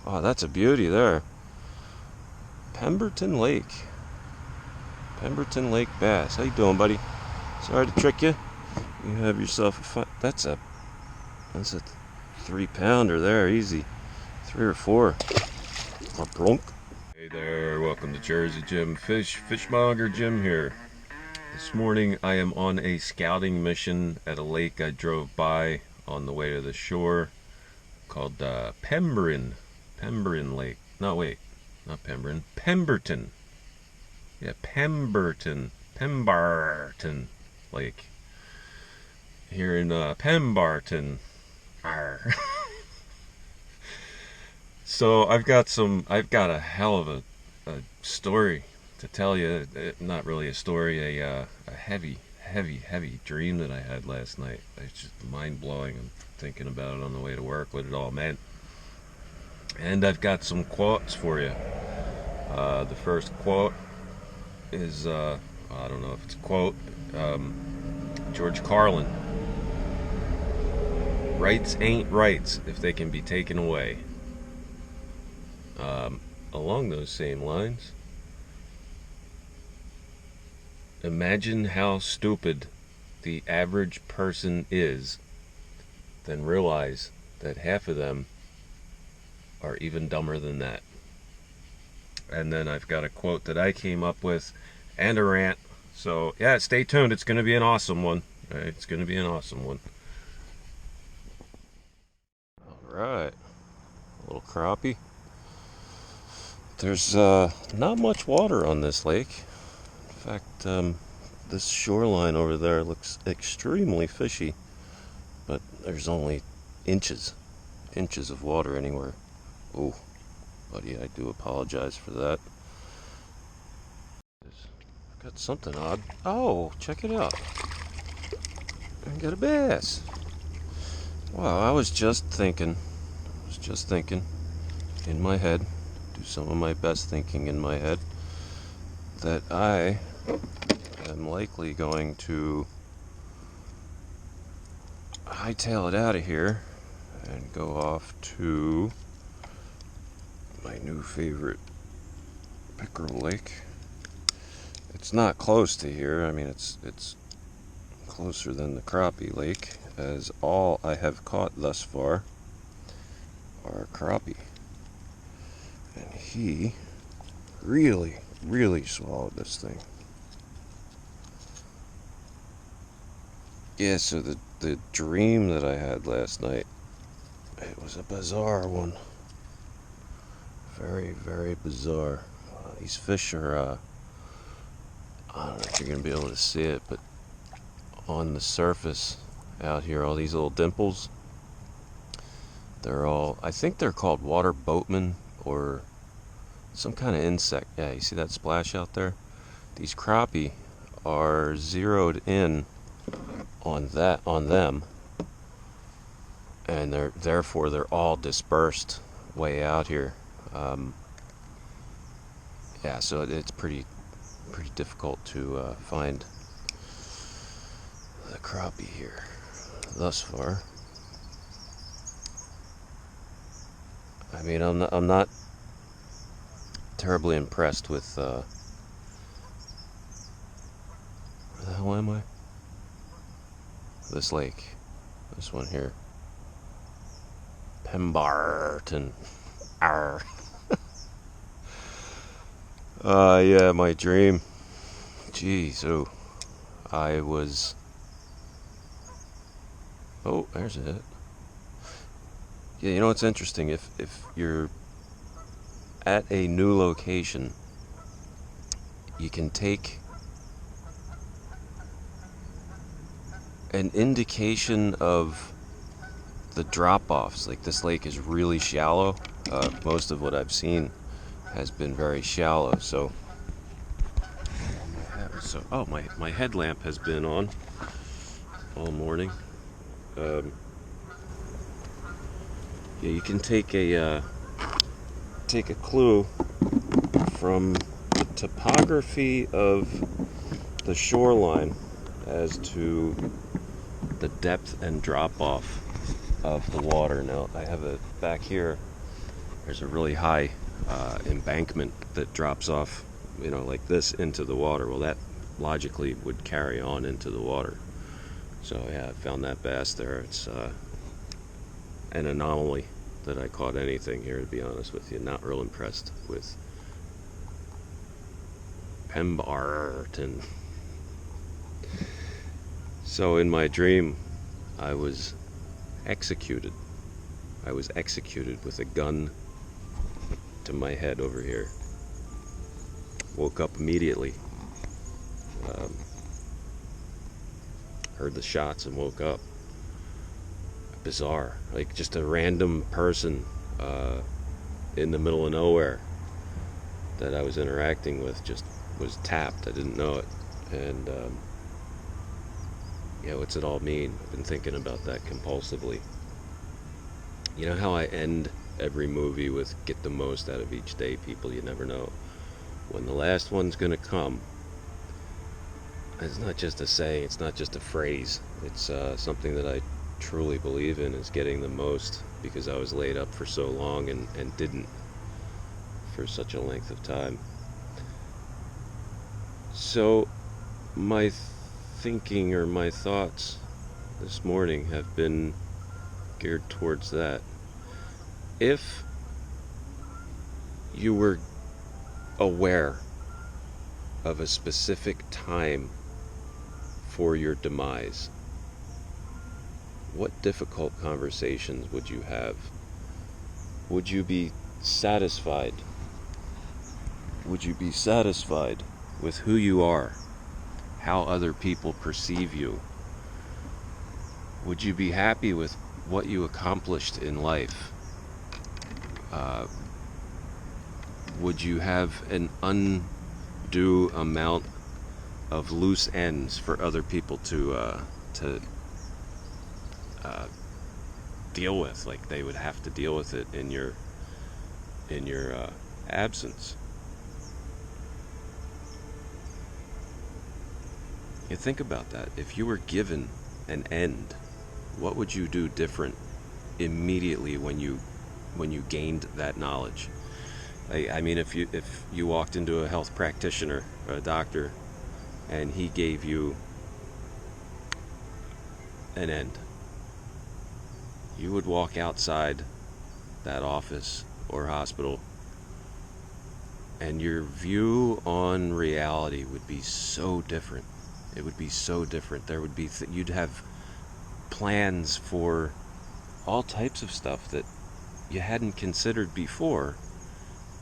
Oh, that's a beauty there. Pemberton Lake. Pemberton Lake bass. How you doing, buddy? Sorry to trick you. You have yourself a fun. That's a 3-pounder there, easy. 3 or 4. Or plunk. Hey there, welcome to Jersey Jim Fishmonger Jim here. This morning I am on a scouting mission at a lake I drove by on the way to the shore called Pemberton Lake. No, wait, not Pemberton. Pemberton. Yeah, Pemberton Lake. Here in Pemberton. Arr. So I've got a hell of a story to tell you. Not really a story, a heavy dream that I had last night. It's just mind blowing. I'm thinking about it on the way to work, what it all meant. And I've got some quotes for you. The first quote is, I don't know if it's a quote, George Carlin. Rights ain't rights if they can be taken away. Along those same lines, imagine how stupid the average person is, then realize that half of them are even dumber than that. And then I've got a quote that I came up with and a rant. So yeah, stay tuned. It's going to be an awesome one. All right, it's going to be an awesome one. All right, a little crappie. There's not much water on this lake. In fact, this shoreline over there looks extremely fishy, but there's only inches of water anywhere. Oh, buddy, I do apologize for that. I've got something odd. Oh, check it out. I got a bass. Wow, I was just thinking in my head, do some of my best thinking in my head, that I am likely going to hightail it out of here and go off to my new favorite pickerel lake. It's not close to here. I mean, it's closer than the crappie lake, as all I have caught thus far are crappie. And he really swallowed this thing. Yeah, so the dream that I had last night, it was a bizarre one. Very bizarre. These fish are, I don't know if you're going to be able to see it, but on the surface out here, all these little dimples, they're all, I think they're called water boatmen or some kind of insect. Yeah, you see that splash out there? These crappie are zeroed in on them, and therefore they're all dispersed way out here. Yeah, so it's pretty difficult to find the crappie here thus far. I mean, I'm not terribly impressed with where the hell am I? This lake, this one here, Pemberton. Arr. Yeah, my dream. Jeez, oh, I was. Oh, there's it. Yeah, you know what's interesting? If you're at a new location, you can take an indication of the drop-offs. Like, this lake is really shallow. Most of what I've seen has been very shallow. So oh, my headlamp has been on all morning. Yeah, you can take a clue from the topography of the shoreline as to the depth and drop off of the water. Now I have it back here. there's a really high embankment that drops off, like this into the water. Well, that logically would carry on into the water. So yeah, I found that bass there. It's an anomaly that I caught anything here, to be honest with you. Not real impressed with Pemberton. So in my dream, I was executed. I was executed with a gun to my head over here. Woke up immediately. Heard the shots and woke up. Bizarre. Like just a random person in the middle of nowhere that I was interacting with just was tapped. I didn't know it. And yeah, what's it all mean? I've been thinking about that compulsively. You know how I end every movie with get the most out of each day, people? You never know when the last one's gonna come. It's not just a saying, it's not just a phrase. It's something that I truly believe in, is getting the most, because I was laid up for so long and didn't for such a length of time. So my thinking, or my thoughts this morning, have been geared towards that. If you were aware of a specific time for your demise, what difficult conversations would you have? Would you be satisfied? Would you be satisfied with who you are? How other people perceive you? Would you be happy with what you accomplished in life? Would you have an undue amount of loose ends for other people to deal with? Like they would have to deal with it in your absence. You think about that. If you were given an end, what would you do different immediately when you gained that knowledge? I mean, if you walked into a health practitioner or a doctor and he gave you an end, you would walk outside that office or hospital and your view on reality would be so different. It would be so different. There would be you'd have plans for all types of stuff that you hadn't considered before,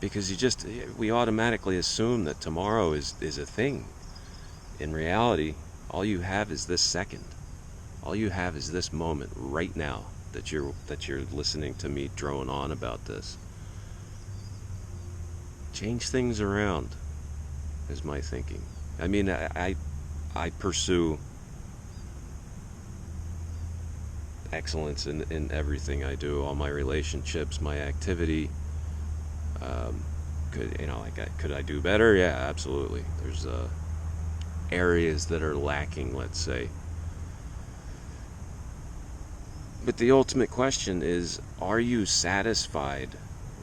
because we automatically assume that tomorrow is a thing. In reality, all you have is this second. All you have is this moment right now that you're listening to me drone on about this. Change things around is my thinking. I mean, I pursue excellence in everything I do, all my relationships, my activity. Could I do better? Yeah, absolutely. There's areas that are lacking, let's say. But the ultimate question is, are you satisfied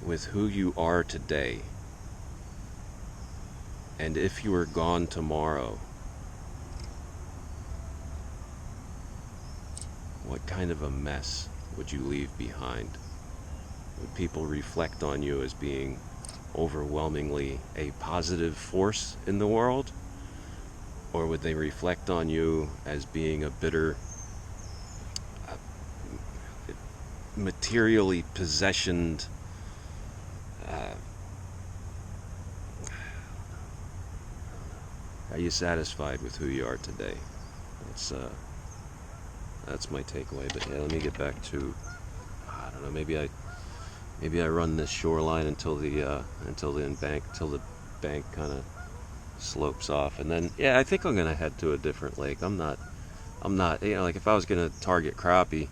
with who you are today? And if you were gone tomorrow, what kind of a mess would you leave behind? Would people reflect on you as being overwhelmingly a positive force in the world? Or would they reflect on you as being a bitter, materially possessioned, are you satisfied with who you are today? That's my takeaway. But yeah, let me get back to, I don't know, maybe I run this shoreline until the bank kind of slopes off, and then I think I'm gonna head to a different lake. I'm not, like if I was gonna target crappie,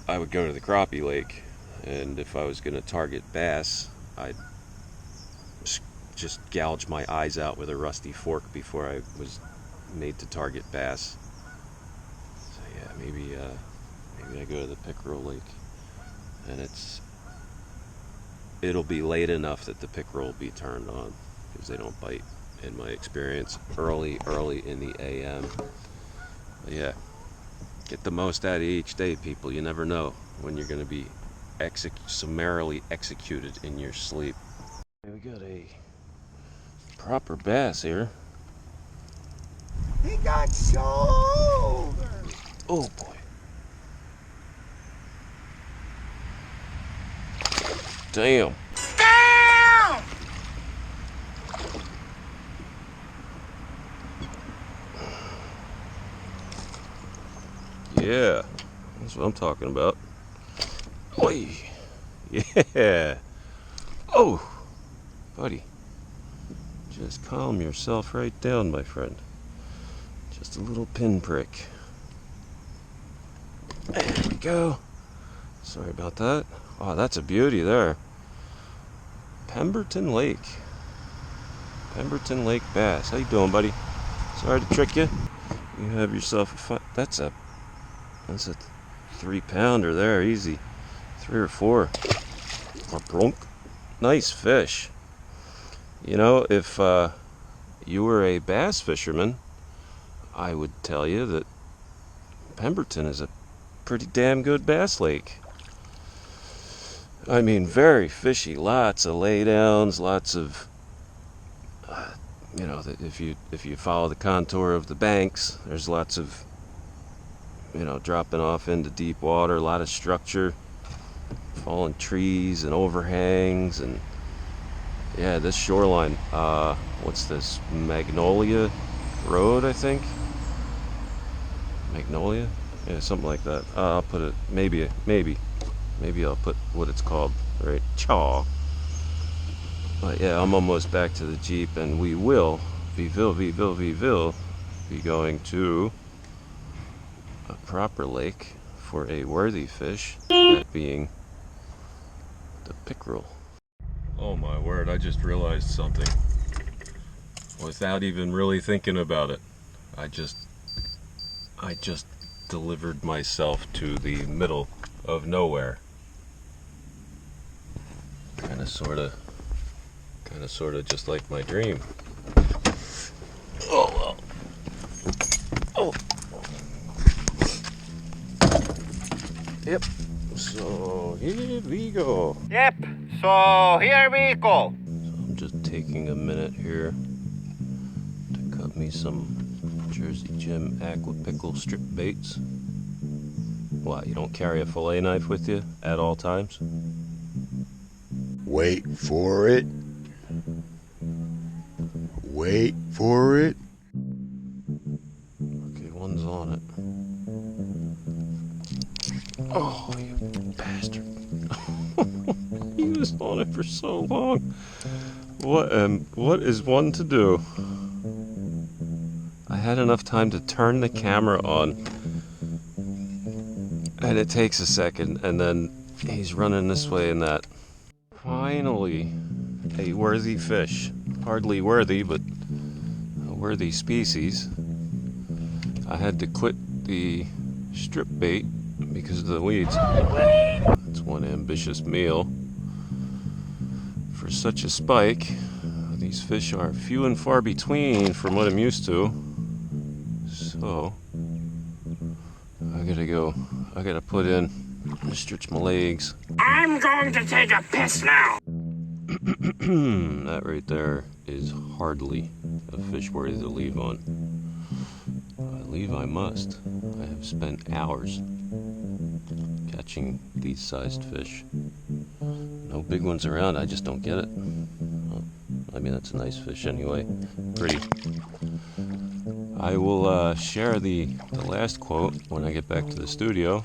I would go to the crappie lake, and if I was gonna target bass, I'd just gouge my eyes out with a rusty fork before I was made to target bass. So yeah, maybe I go to the pickerel lake, and it's it'll be late enough that the pickerel will be turned on, because they don't bite, in my experience, early in the AM. But yeah, get the most out of each day, people. You never know when you're going to be summarily executed in your sleep. We got a proper bass here. He got shoulder. Oh boy. Damn. Damn! Yeah, that's what I'm talking about. Oi. Yeah. Oh, buddy. Just calm yourself right down, my friend. Just a little pinprick. There we go. Sorry about that. Oh, that's a beauty there. Pemberton Lake. Pemberton Lake bass. How you doing, buddy? Sorry to trick you. You have yourself a fun. That's a 3-pounder there, easy. 3 or 4. Or brunk. Nice fish. You know, if you were a bass fisherman, I would tell you that Pemberton is a pretty damn good bass lake. I mean, very fishy. Lots of laydowns, lots of, if you follow the contour of the banks, there's lots of, dropping off into deep water, a lot of structure, fallen trees and overhangs, and yeah, this shoreline, what's this, Magnolia Road, I think? Magnolia? Yeah, something like that. I'll put it, maybe I'll put what it's called, right? Chaw. But yeah, I'm almost back to the Jeep, and we will be going to a proper lake for a worthy fish, that being the pickerel. Oh my word, I just realized something. Without even really thinking about it. I just delivered myself to the middle of nowhere. Kinda sorta just like my dream. Oh well. Oh. Yep. So here we go. Yep, so here we go. So I'm just taking a minute here to cut me some Jersey Jim Aqua Pickle strip baits. What, you don't carry a fillet knife with you at all times? Wait for it. Wait for it. Okay, one's on it. Oh, you bastard. He was on it for so long. What is one to do? I had enough time to turn the camera on, and it takes a second, and then he's running this way and that. Finally, a worthy fish. Hardly worthy, but a worthy species. I had to quit the strip bait because of the weeds. That's one ambitious meal. For such a spike, these fish are few and far between from what I'm used to. So, I gotta put in, stretch my legs. I'm going to take a piss now. That right there is hardly a fish worthy to leave on. Leave I must. I have spent hours catching these sized fish. No big ones around, I just don't get it. Well, I mean, that's a nice fish anyway. Pretty. I will share the last quote when I get back to the studio.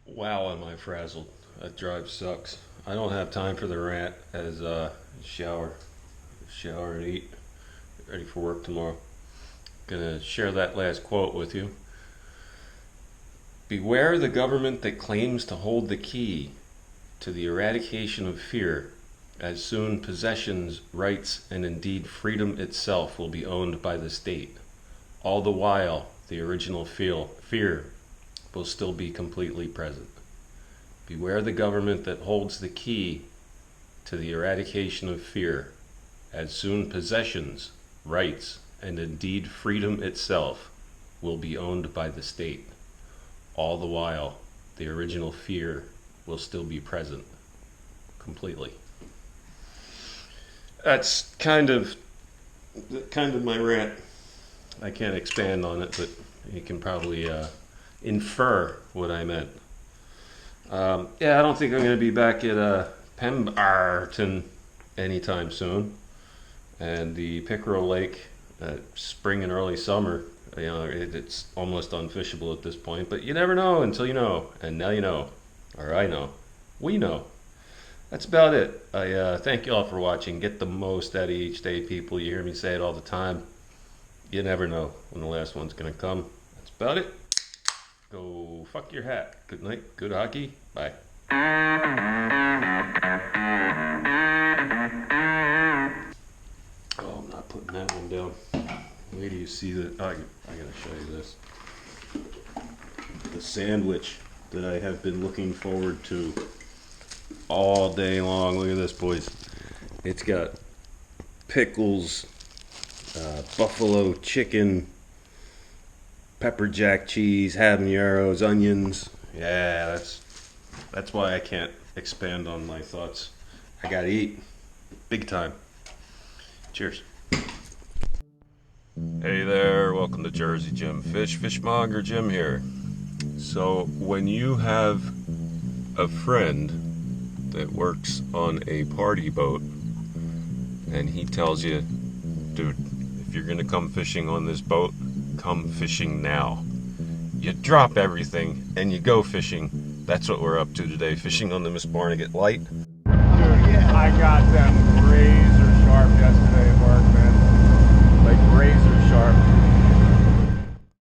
Wow, am I frazzled. That drive sucks. I don't have time for the rant as shower and eat. Get ready for work tomorrow. Gonna share that last quote with you. Beware the government that claims to hold the key to the eradication of fear, as soon possessions, rights, and indeed freedom itself will be owned by the state. All the while, the original fear will still be completely present. Beware the government that holds the key to the eradication of fear, as soon possessions, rights, and indeed freedom itself will be owned by the state. All the while, the original fear will still be present completely. That's kind of my rant. I can't expand on it, but you can probably infer what I meant. Yeah, I don't think I'm going to be back at Pemberton anytime soon. And the Pickerel Lake, spring and early summer, it's almost unfishable at this point. But you never know until you know, and now you know, or I know, we know. That's about it. I thank you all for watching. Get the most out of each day, people. You hear me say it all the time. You never know when the last one's going to come. That's about it. Go fuck your hat. Good night. Good hockey. Bye. Oh, I'm not putting that one down. Wait till you see that. I gotta show you this. The sandwich that I have been looking forward to all day long. Look at this, boys. It's got pickles, buffalo chicken, pepper jack cheese, habaneros, onions. Yeah, that's why I can't expand on my thoughts. I gotta eat big time. Cheers. Hey there, welcome to Jersey Jim Fish, Fishmonger Jim here. So when you have a friend that works on a party boat and he tells you, dude, if you're gonna come fishing on this boat, come fishing now. You drop everything and you go fishing. That's what we're up to today, fishing on the Miss Barnegat Light. I got that.